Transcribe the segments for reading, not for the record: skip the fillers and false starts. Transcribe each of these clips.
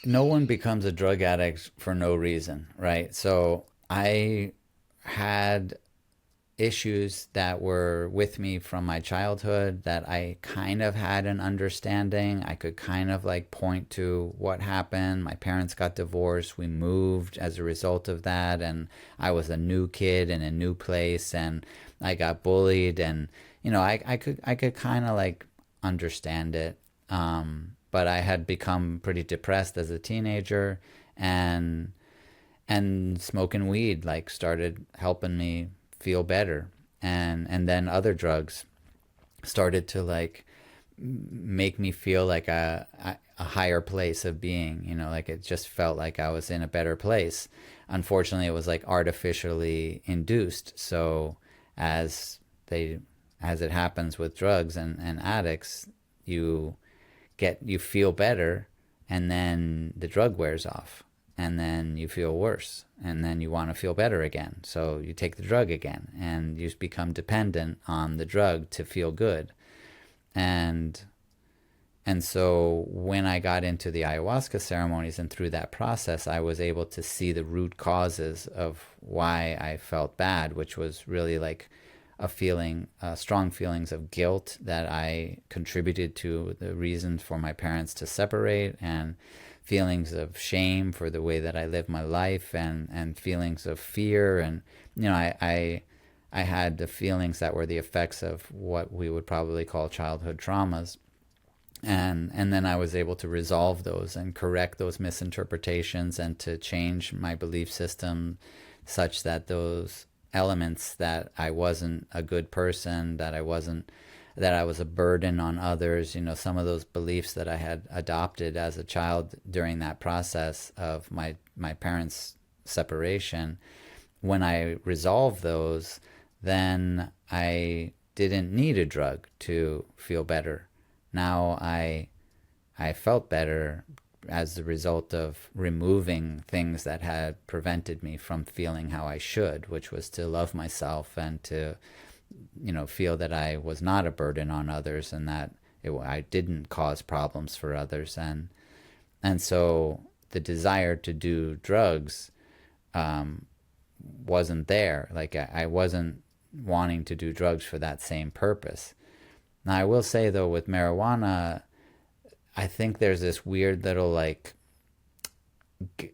no one becomes a drug addict for no reason, right? So I had issues that were with me from my childhood that I kind of had an understanding. I could kind of like point to what happened. My parents got divorced. We moved as a result of that. And I was a new kid in a new place and I got bullied. And, I could kind of like understand it. But I had become pretty depressed as a teenager and smoking weed like started helping me feel better, and then other drugs started to like make me feel like a higher place of being, like it just felt like I was in a better place. Unfortunately, it was like artificially induced. So as they as it happens with drugs and addicts, you you feel better, and then the drug wears off, and then you feel worse, and then you want to feel better again, so you take the drug again, and you become dependent on the drug to feel good. And and so when I got into the ayahuasca ceremonies and through that process, I was able to see the root causes of why I felt bad, which was really like strong feelings of guilt that I contributed to the reasons for my parents to separate, and feelings of shame for the way that I lived my life, and feelings of fear. And, I had the feelings that were the effects of what we would probably call childhood traumas. And then I was able to resolve those and correct those misinterpretations and to change my belief system such that those elements that I wasn't a good person, that I was a burden on others, some of those beliefs that I had adopted as a child during that process of my parents' separation. When I resolved those, then I didn't need a drug to feel better. Now I felt better as the result of removing things that had prevented me from feeling how I should, which was to love myself and to, feel that I was not a burden on others, and that I didn't cause problems for others. And so the desire to do drugs wasn't there. Like I wasn't wanting to do drugs for that same purpose. Now, I will say though, with marijuana, I think there's this weird little g-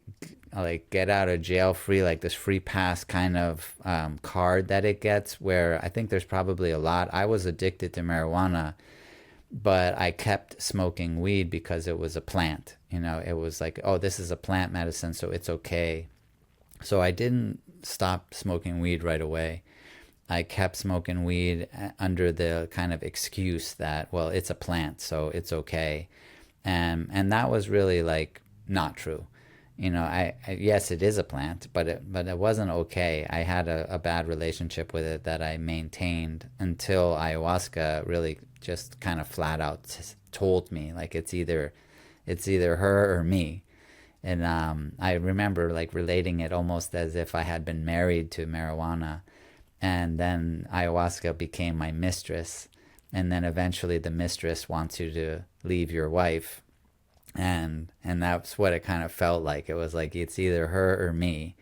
like get out of jail free, like this free pass kind of card that it gets, where I think there's probably a lot. I was addicted to marijuana, but I kept smoking weed because it was a plant. It was like, oh, this is a plant medicine, so it's okay. So I didn't stop smoking weed right away. I kept smoking weed under the kind of excuse that, well, it's a plant, so it's okay. And that was really like not true. Yes, it is a plant, but it wasn't okay. I had a bad relationship with it that I maintained until ayahuasca really just kind of flat out told me like it's either her or me. And I remember like relating it almost as if I had been married to marijuana, and then ayahuasca became my mistress, and then eventually the mistress wants you to leave your wife, and that's what it kind of felt like. It was like it's either her or me.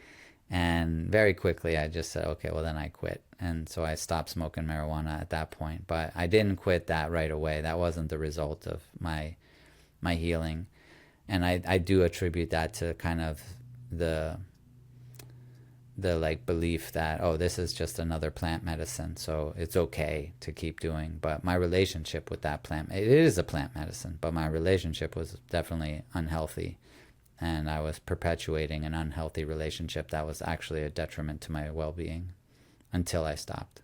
And very quickly I just said, okay, well then I quit. And so I stopped smoking marijuana at that point, but I didn't quit that right away. That wasn't the result of my healing. And I do attribute that to kind of the like belief that, oh, this is just another plant medicine, so it's okay to keep doing. But my relationship with that plant, it is a plant medicine, but my relationship was definitely unhealthy, and I was perpetuating an unhealthy relationship that was actually a detriment to my well-being until I stopped.